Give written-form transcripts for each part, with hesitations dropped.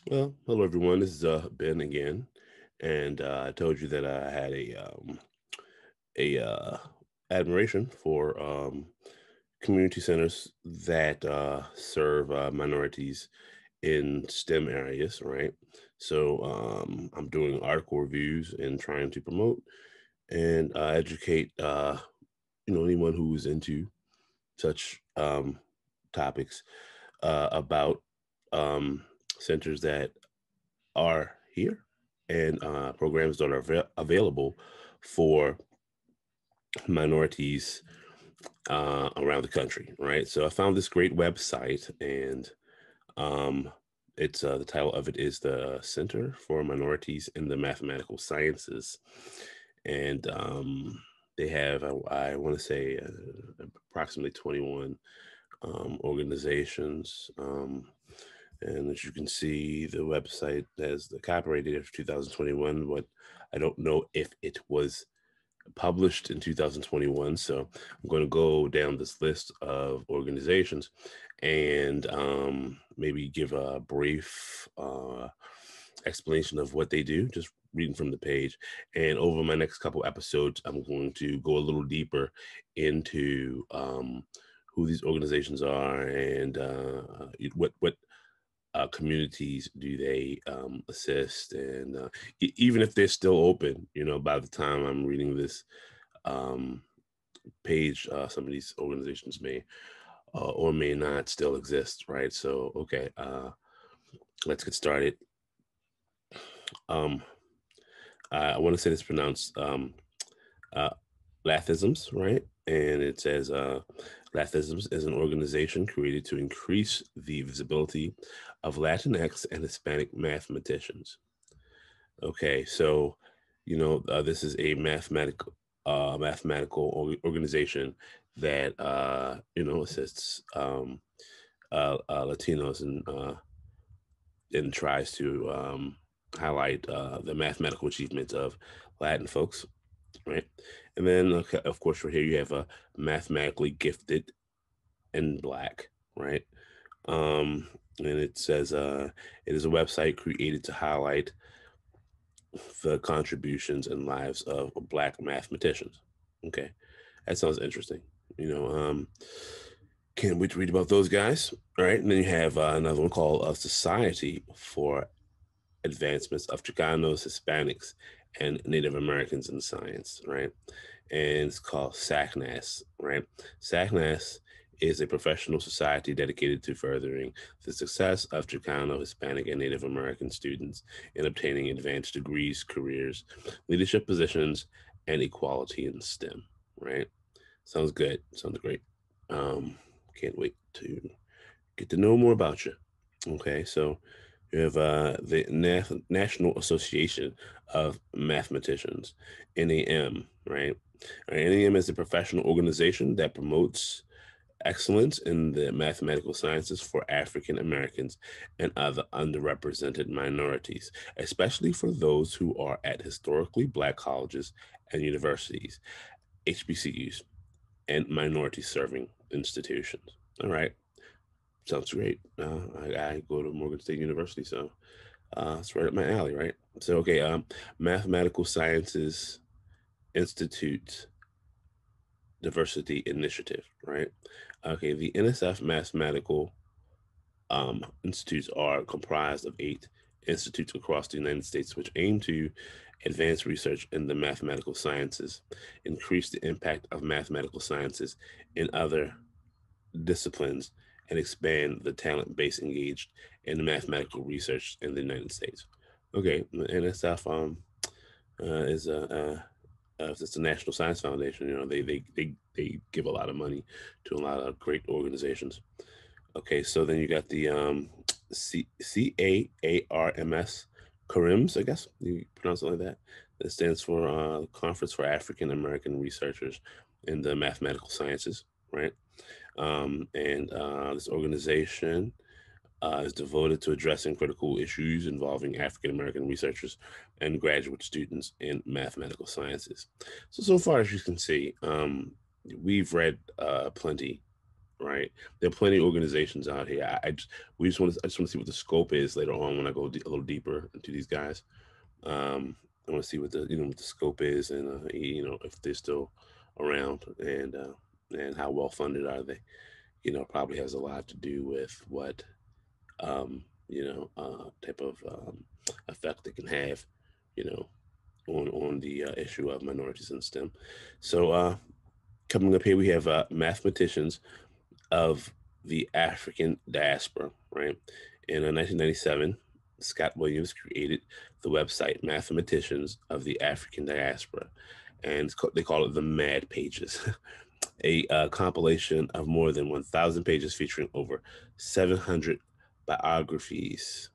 Well, hello everyone. This is Ben again, and I told you that I had a admiration for community centers that serve minorities in STEM areas, right? So I'm doing article reviews and trying to promote and educate anyone who's into such topics about um, centers that are here and programs that are available for minorities around the country, right? So I found this great website, and um, it's the title of it is the Center for Minorities in the Mathematical Sciences, and they have I want to say approximately 21 organizations. And as you can see, the website has the copyright date of 2021, but I don't know if it was published in 2021. So I'm going to go down this list of organizations and maybe give a brief explanation of what they do, just reading from the page. And over my next couple episodes, I'm going to go a little deeper into who these organizations are and what communities do they assist, and even if they're still open, by the time I'm reading this um, page, some of these organizations may or may not still exist, right? So, okay, let's get started. Um, I want to say it's pronounced uh, Lathisms, right? And it says Lathisms is an organization created to increase the visibility of Latinx and Hispanic mathematicians. Okay, so this is a mathematical organization that assists Latinos and tries to highlight the mathematical achievements of Latin folks, right? And then, okay, of course, for here you have a mathematically gifted and black, right? Um, and it says it is a website created to highlight the contributions and lives of black mathematicians. Okay, that sounds interesting. You know, um, can't wait to read about those guys. All right, and then you have another one called Society for Advancements of Chicanos, Hispanics, and Native Americans in Science. Right, and it's called SACNAS. Right, SACNAS is a professional society dedicated to furthering the success of Chicano, Hispanic, and Native American students in obtaining advanced degrees, careers, leadership positions, and equality in STEM. Right? Sounds good. Sounds great. Um, can't wait to get to know more about you. Okay, so you have the National Association of Mathematicians, NAM, right? NAM is a professional organization that promotes excellence in the mathematical sciences for African Americans and other underrepresented minorities, especially for those who are at historically black colleges and universities, HBCUs, and minority serving institutions. All right. Sounds great. I go to Morgan State University, so it's right up my alley, right? So, okay, Mathematical Sciences Institute Diversity Initiative, right? Okay, the NSF Mathematical institutes are comprised of 8 institutes across the United States, which aim to advance research in the mathematical sciences, increase the impact of mathematical sciences in other disciplines, and expand the talent base engaged in mathematical research in the United States. Okay, the NSF is it's a National Science Foundation. They give a lot of money to a lot of great organizations. Okay, so then you got the CAARMS, CARIMS, I guess you pronounce it like that. That stands for Conference for African American Researchers in the Mathematical Sciences, right? And this organization is devoted to addressing critical issues involving African American researchers and graduate students in mathematical sciences. So far as you can see, we've read plenty right? There are plenty of organizations out here. I just want to see what the scope is later on when I go a little deeper into these guys. I want to see what the what the scope is, and if they're still around, and how well funded are they. Probably has a lot to do with what type of effect they can have, you know, on the issue of minorities in STEM. So coming up here, we have mathematicians of the African diaspora, right? In 1997, Scott Williams created the website Mathematicians of the African Diaspora, and they call it the Mad Pages, a compilation of more than 1,000 pages featuring over 700 biographies,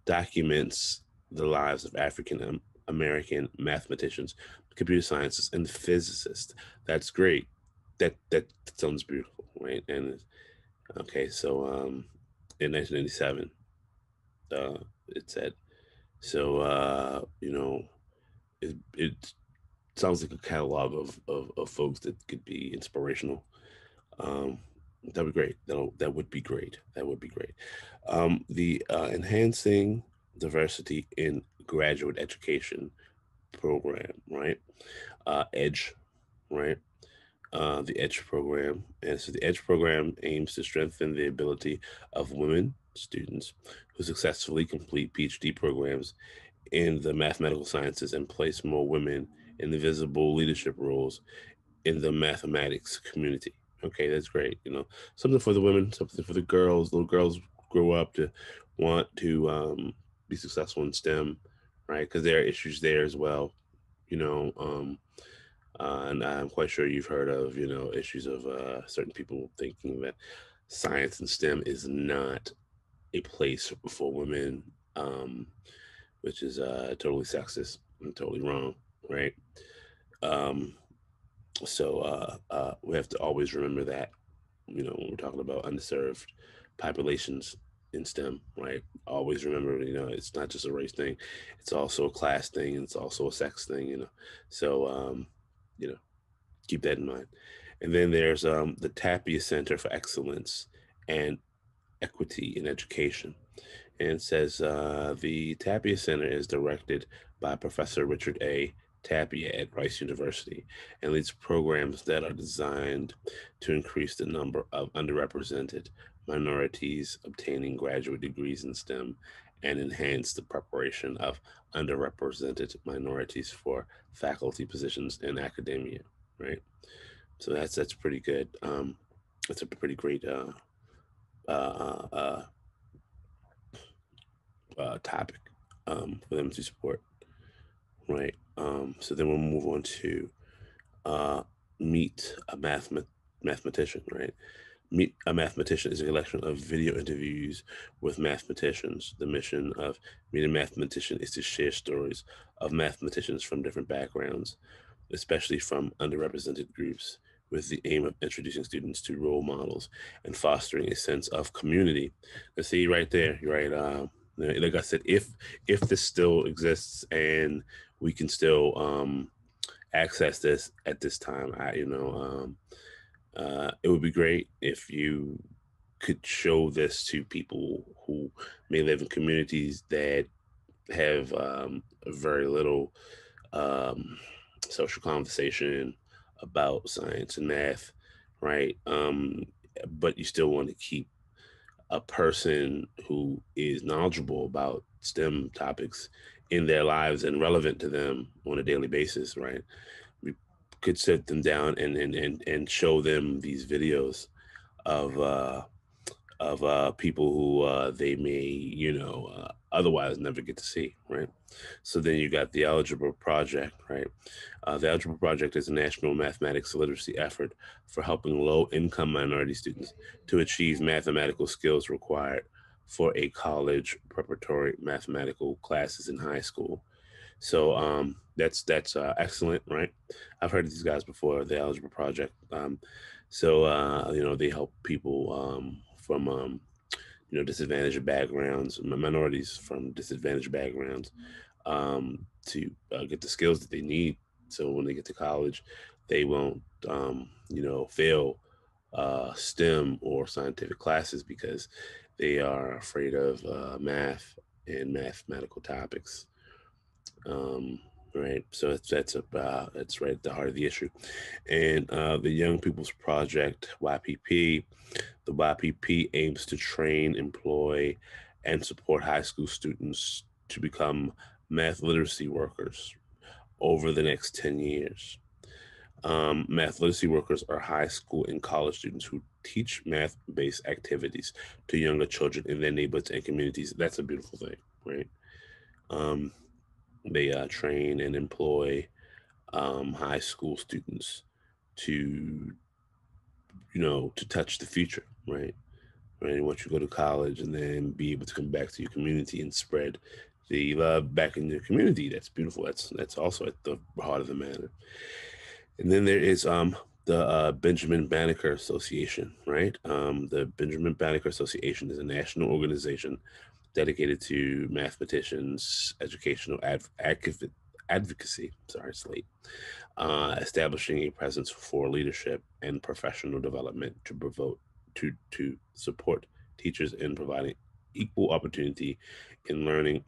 documents the lives of African American mathematicians, computer scientists, and physicists. That's great. That sounds beautiful, right? And okay, so in 1997, it said so. It sounds like a catalog of folks that could be inspirational. Um, that'd be great. That would be great. That would be great. The enhancing diversity in graduate education program, right? Edge, right? The EDGE program. And so the EDGE program aims to strengthen the ability of women students who successfully complete PhD programs in the mathematical sciences and place more women in the visible leadership roles in the mathematics community. Okay, that's great. Something for the women, something for the girls. Little girls grow up to want to be successful in STEM, right? Because there are issues there as well. You know, um, and I'm quite sure you've heard of issues of certain people thinking that science and STEM is not a place for women, which is totally sexist and totally wrong, right? Um, so we have to always remember that, when we're talking about underserved populations in STEM, right? Always remember, it's not just a race thing; it's also a class thing, and it's also a sex thing, So, you know, keep that in mind. And then there's the Tapia Center for Excellence and Equity in Education, and it says the Tapia Center is directed by Professor Richard A. Tapia at Rice University and leads programs that are designed to increase the number of underrepresented minorities obtaining graduate degrees in STEM and enhance the preparation of underrepresented minorities for faculty positions in academia. Right, so that's pretty good. That's a pretty great uh, uh, topic for them to support, right? So then we'll move on to uh, meet a mathematician, right? Meet a Mathematician is a collection of video interviews with mathematicians. The mission of Meet a Mathematician is to share stories of mathematicians from different backgrounds, especially from underrepresented groups, with the aim of introducing students to role models and fostering a sense of community. And see right there, you're right. Like I said, if this still exists and we can still access this at this time, it would be great if you could show this to people who may live in communities that have very little um, social conversation about science and math, right? But you still want to keep a person who is knowledgeable about STEM topics in their lives and relevant to them on a daily basis, right? We could sit them down and show them these videos of people who they may otherwise never get to see, right? So then you got the Algebra Project, right? The Algebra Project is a national mathematics literacy effort for helping low-income minority students to achieve mathematical skills required for a college preparatory mathematical classes in high school. So that's excellent, right? I've heard of these guys before, the Algebra Project. They help people from disadvantaged backgrounds, minorities from disadvantaged backgrounds, to get the skills that they need. So when they get to college, they won't fail STEM or scientific classes because they are afraid of math and mathematical topics. Um, right. So that's right at the heart of the issue. And the Young People's Project (YPP), the YPP aims to train, employ, and support high school students to become math literacy workers over the next 10 years. Math literacy workers are high school and college students who teach math based activities to younger children in their neighborhoods and communities. That's a beautiful thing, right? Um, they train and employ high school students to, to touch the future, right? Right. Once you go to college and then be able to come back to your community and spread the love back in your community. That's beautiful. That's also at the heart of the matter. And then there is the Benjamin Banneker Association, right? The Benjamin Banneker Association is a national organization dedicated to mathematicians, educational advocacy. Sorry, it's late. Establishing a presence for leadership and professional development to promote to support teachers in providing equal opportunity in learning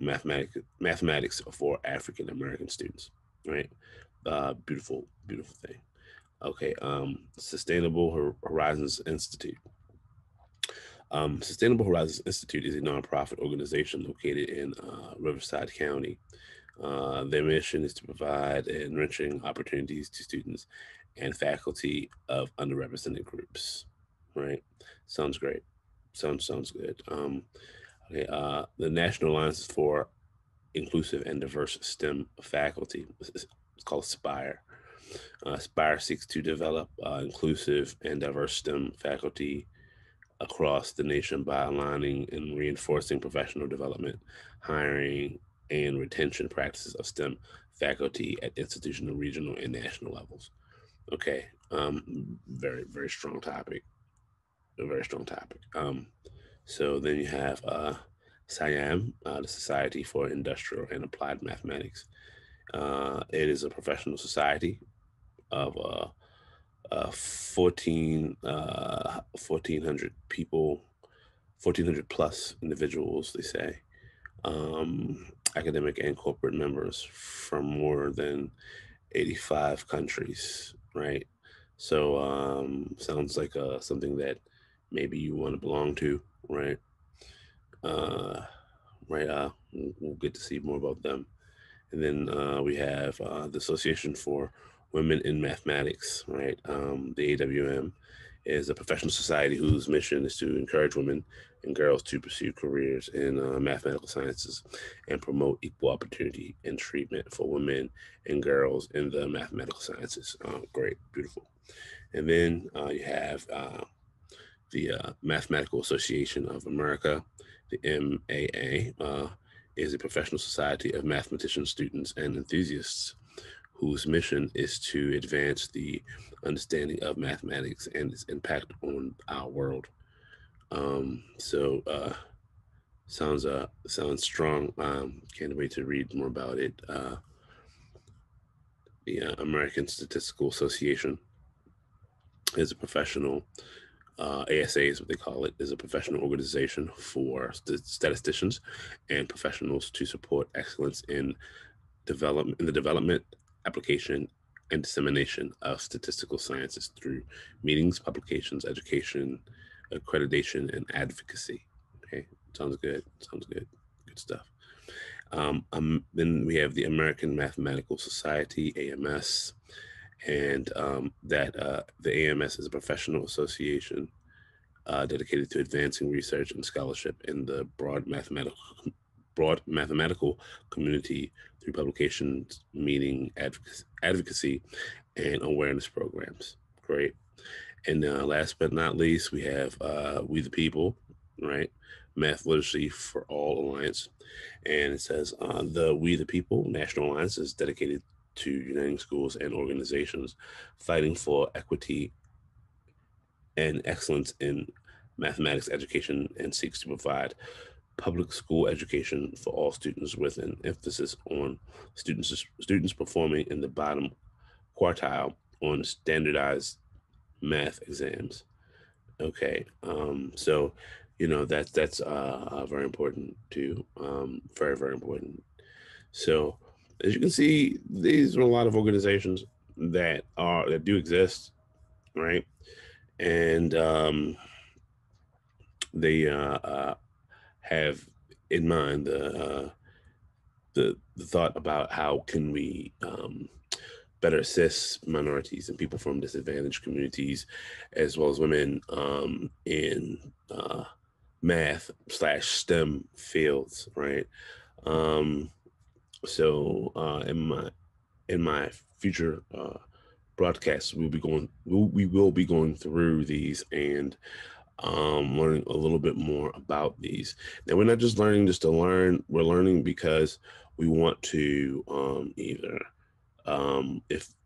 mathematics for African American students. Right, beautiful, beautiful thing. Okay, Sustainable Horizons Institute. Sustainable Horizons Institute is a nonprofit organization located in Riverside County. Their mission is to provide enriching opportunities to students and faculty of underrepresented groups. Right? Sounds great. Sounds good. Okay. The National Alliance for Inclusive and Diverse STEM Faculty. It's called SPIRE. SPIRE seeks to develop inclusive and diverse STEM faculty across the nation by aligning and reinforcing professional development, hiring, and retention practices of STEM faculty at institutional, regional, and national levels. Okay, very very strong topic. A very strong topic. So then you have SIAM, the Society for Industrial and Applied Mathematics. It is a professional society of 1,400 people, 1,400 plus individuals, they say, academic and corporate members from more than 85 countries, right? So sounds like something that maybe you want to belong to, right? Uh, right. We'll get to see more about them. And then we have the Association for Women in Mathematics, right? The AWM is a professional society whose mission is to encourage women and girls to pursue careers in mathematical sciences and promote equal opportunity and treatment for women and girls in the mathematical sciences. Great, beautiful. And then you have the Mathematical Association of America, the MAA, is a professional society of mathematicians, students, and enthusiasts whose mission is to advance the understanding of mathematics and its impact on our world. So sounds strong. Can't wait to read more about it. The American Statistical Association is a professional ASA is what they call it, is a professional organization for statisticians and professionals to support excellence in the development, application, and dissemination of statistical sciences through meetings, publications, education, accreditation, and advocacy. Okay, sounds good. Sounds good. Good stuff. Then we have the American Mathematical Society (AMS), and that the AMS is a professional association dedicated to advancing research and scholarship in the broad mathematical community through publications, meeting advocacy, and awareness programs. Great. And last but not least, we have We the People, right? Math Literacy for All Alliance. And it says the We the People National Alliance is dedicated to uniting schools and organizations fighting for equity and excellence in mathematics education and seeks to provide public school education for all students with an emphasis on students performing in the bottom quartile on standardized math exams. Okay. So, that's very important too. Very, very important. So, as you can see, these are a lot of organizations that do exist, right? And they have in mind the thought about how can we better assist minorities and people from disadvantaged communities, as well as women in math slash STEM fields, right? Um, so in my future broadcasts, we will be going through these and learning a little bit more about these. Now, we're not just learning just to learn; we're learning because we want to either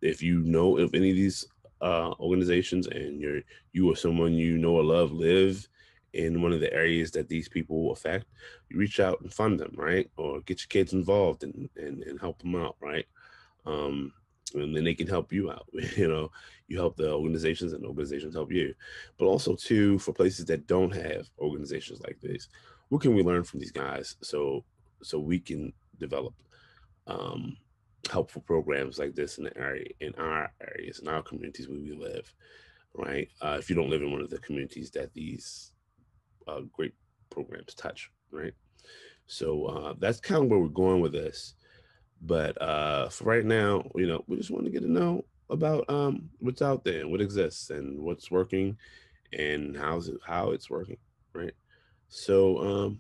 if you know of any of these organizations and you or someone you know or love live in one of the areas that these people affect, you reach out and fund them, right? Or get your kids involved and help them out, right? um, and then they can help you out. You help the organizations, and organizations help you. But also, too, for places that don't have organizations like this, what can we learn from these guys so we can develop um, helpful programs like this in the area, in our areas, in our communities where we live, right? If you don't live in one of the communities that these great programs touch, right? So that's kind of where we're going with this. But for right now, we just want to get to know about what's out there and what exists and what's working and how it's working, right? So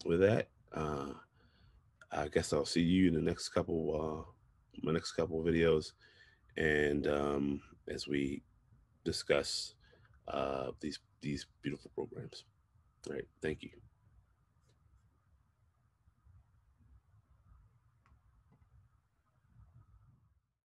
with that, I guess I'll see you in the next couple my next couple of videos, and as we discuss these beautiful programs. All right, thank you.